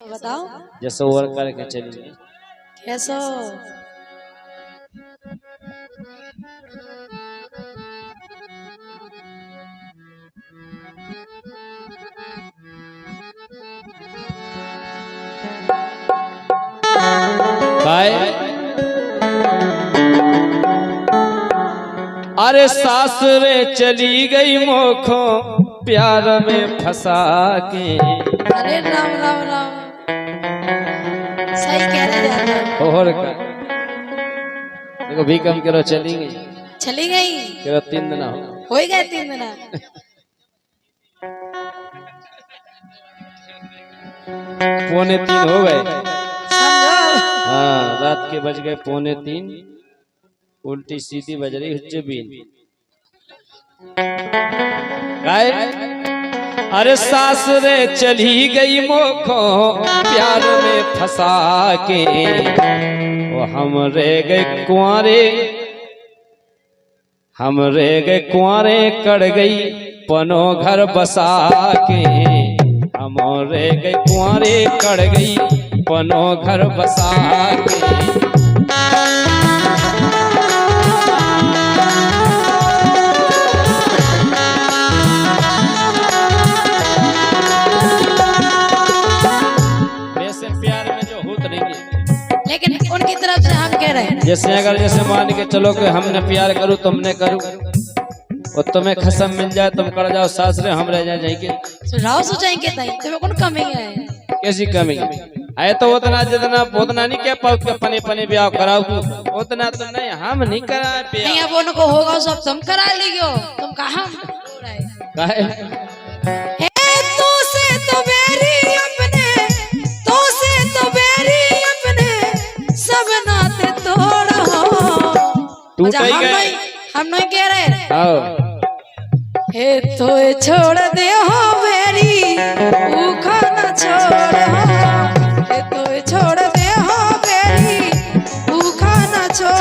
बताओ। जैसे और करके चलिए। कैसो? अरे सासरे चली गई मोखो प्यार में फंसा के। अरे राम राम राम, सही कह रहे हैं। और का देखो भी कम करो, चली गई। चली गई करो 3 दिन हो ही गए 3 दिन। पौने 3 हो गए। समझो। रात के बज गए 2:45, उल्टी सीधी बज रही हुज्जबीन। अरे सासरे चली गई मोखो प्यार में फंसा के, वो हम रह गए कुंवारे, हम रह गए कुंवारे, कड़ गई पनो घर बसा के। हम रह गए कुंवारे, कड़ गई पनो घर बसा के। लेकिन उनकी तरफ से हम कह रहे हैं, जैसे अगर जैसे मान के चलो कि हमने प्यार करूं तुमने करूं, और तुम्हें खसम मिल जाए तुम कर जाओ सासरे, हम रह जाएंगे। सुझाव सोचेंगे ताई तुम्हें कौन कमी है? कैसी कमी है? तो उतना जितना उतना नहीं कह पाओ कि पने पने ब्याह कराओ, उतना तो नहीं, हम नहीं करा नहीं। अब उनको होगा सब तुम करा लियो, तुम कहाँ हम नहीं कह रहे। हे तो छोड़ दे हो बेरी खाना छोड़, हे तो छोड़ दे हो बेरी खाना छोड़।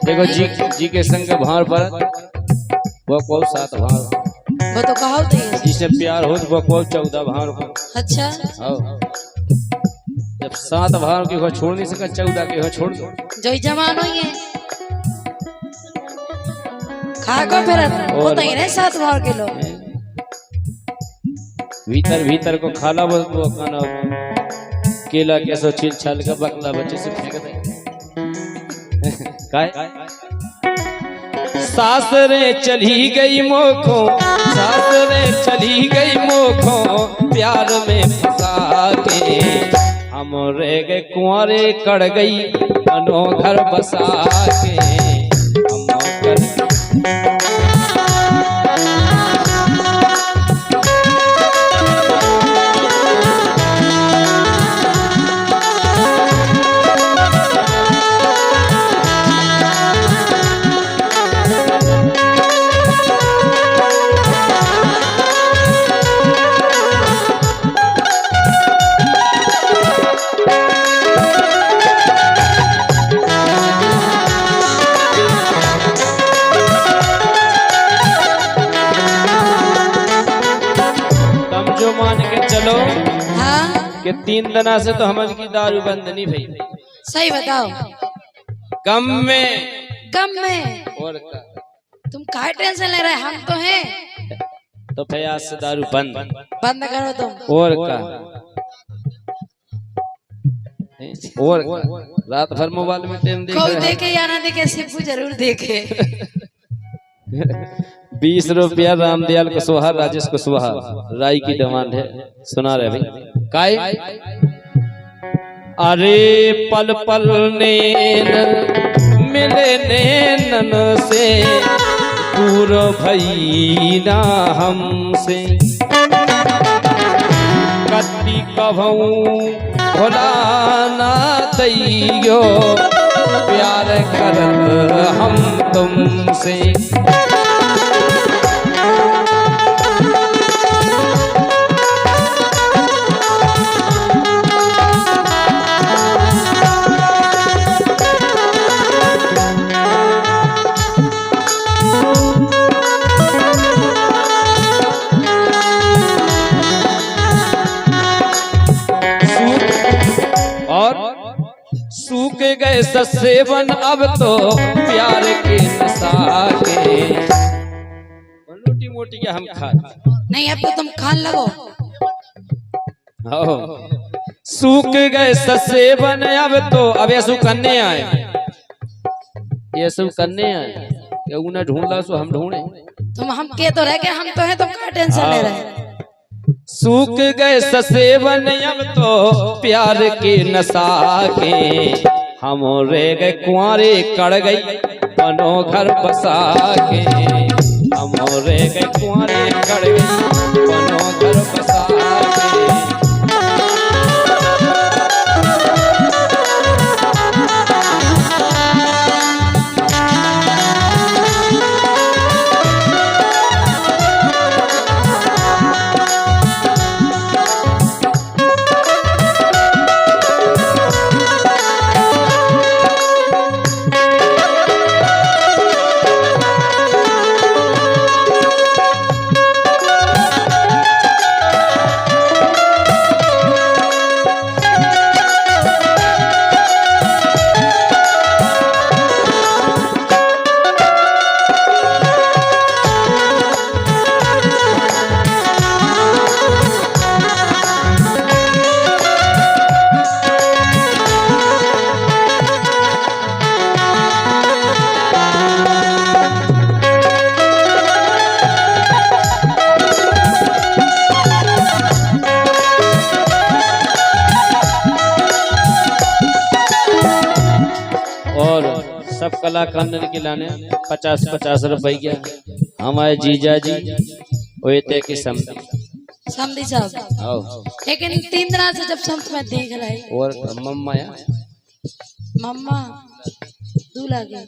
देखो जी के संग भार पर वो को 7 भार, वो तो कहो जिससे प्यार हो वो को 14 भार को। अच्छा जब 7 भार की हो छोड़ नहीं सका, 14 की हो छोड़ दो। जो जमानो ही है खा को फिर वो तो ही रहे 7 भार के लोग। भीतर भीतर को खाला वो खाना केला कैसो छील छाल का बकला बच्चे से फेंक दे। सासरे चली गई मोखो, सासरे चली गई मोखो प्यार में फंसा के। हम रह गए कुंवारे, कड़ गई पनो घर बसा के। चलो हाँ? कि 3 दिना से तो हमन की दारू बंद नहीं भई। सही बताओ। कम में और का? तुम काहे टेंशन ले रहे? हम तो हैं। तो प्रयास से दारू बंद करो तुम। और का? और रात भर मोबाइल में टाइम देख कोई रहे हैं। देखे या ना देखे सिप्पू जरूर देखे। 20 रुपया रामदयाल कुशवाहा राजेश कुशवाहा राय की डिमांड है, सुना रहे भाई। काय अरे पल पल नैन मिले नैनन से दूर भई ना हमसे, कति कभऊ भुला ना दैयो प्यार करत हम तुमसे। सूख गए ससेवन अब तो प्यार के नशा के, मोटी मोटी क्या हम खा नहीं अब तो तुम खान लगो। सूख गए ससेवन अब तो, अब ये करने आए, ये सब करने आए, उन्हें ढूंढला सो हम ढूंढे। तुम हम के तो रह गए, हम तो है, तुम क्या टेंशन ले रहे हैं। सूख गए ससेवन अब तो प्यार के नशा के, हम रे गए कुंवारे कड़ गई बनो घर बसा के, हम रे गए कुंवारे कड़ गई बनो घर बसा के। सब कलाकार के लाने 50-50 रुपया हमारे जीजा जी होते कि समझी साहब, लेकिन 3 दिन से जब संत में देख रहा है और मम्मा या मम्मा दू लागे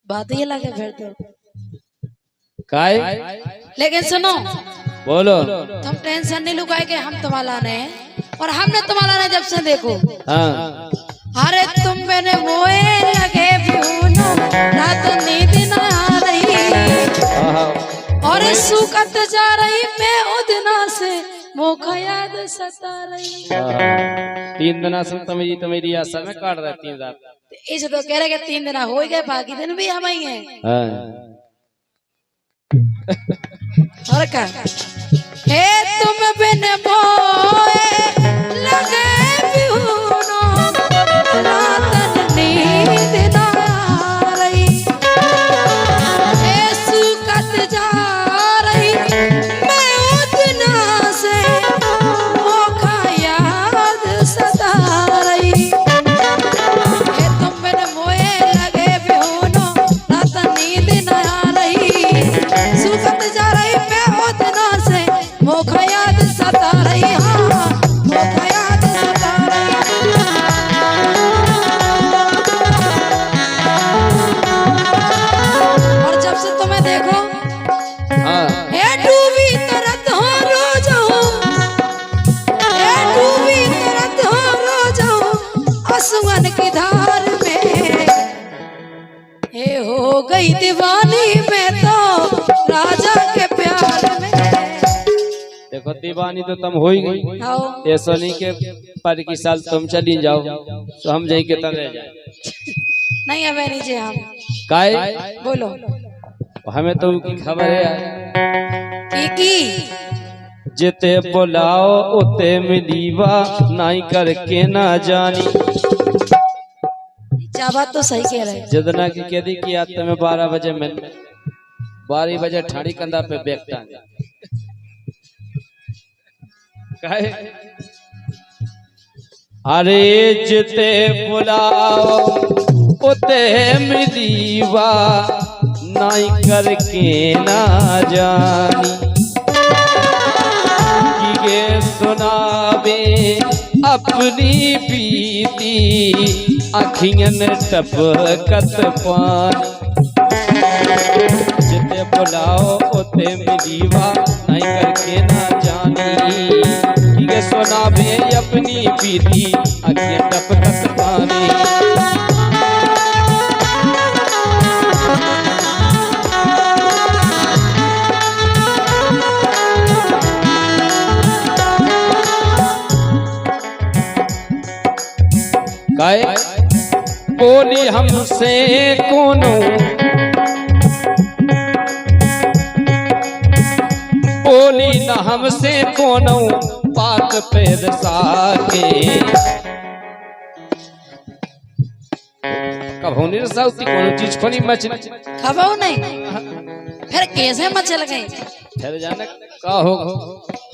बात ये लागे फिर तो काय। लेकिन सुनो बोलो, तुम टेंशन नहीं लुकाए के हम तुम्हारा ने और हमने तुम्हारा ने जब से देखो। हाँ अरे तुम मैंने मोए लगे भूनो रात नींद ना आ रही और सुकत जा रही मैं उदना से मोखा याद सता रही। 3 दिन से तुम्हारी आशा में काट रहा 3 रात। इस तो कह रहे कि 3 दिन हो गए, बाकी दिन भी हम ही हैं। और क्या हे तुम बिन मोए लगे भूनो रात नींद ना आ रही, ए सुकत जा रही मैं उतना से मोखा याद सता रही। हे तुम बिन मोए लगे भूनो रात नींद ना आ रही, सुकत जा रही मैं उतना से मोखा याद सता रही। हाँ मोखा याद सता रही। और जब से तुम्हें देखो ये डूबी तरत हो रो जाऊं, ये डूबी तरत हो रो जाऊं आंसुओं की धार में, हे हो गई दीवानी मैं तो राजा के प्यार में। देखो दीवानी तो तुम हो ही गई, ऐसा नहीं के पर की साल तुम चली जाओ तो हम जाए के तब रह जाए। नहीं अब नीचे हम काय बोलो, हमें तो की खबर है की जिते बुलाओ उते मिलीवा नाई करके ना जानी। क्या बात तो सही कह रहे। जितना की कह दी कि आज तुम्हें 12 बजे मिल 12 बजे ठाड़ी कंधा पे बैठता काहे। अरे जिते बुलाओ उते मिलीवा नाई करके ना जानी। ये सुनावे अपनी बीती अखियन टपकत पानी। जिते बुलाओ उते मिलीवा नहीं करके ना जानी। ये सुनावे अपनी बीती अखियन टपकत पानी। गाय बोली हमसे कोनो बोली न हमसे कोनो बात पे रसाके। कब होनी रसाउती कोनो चीज फनी मचली खबाओ नहीं फिर कैसे मचल गई। फिर जाने का होगा।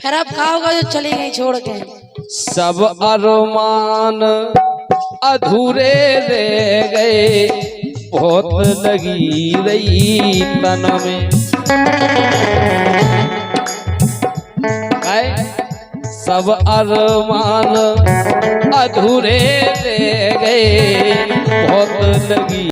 फिर अब का होगा जो चली गई छोड़ के। सब अरमान अधूरे रह गए बहुत लगी रही तन में। सब अरमान अधूरे रह गए बहुत लगी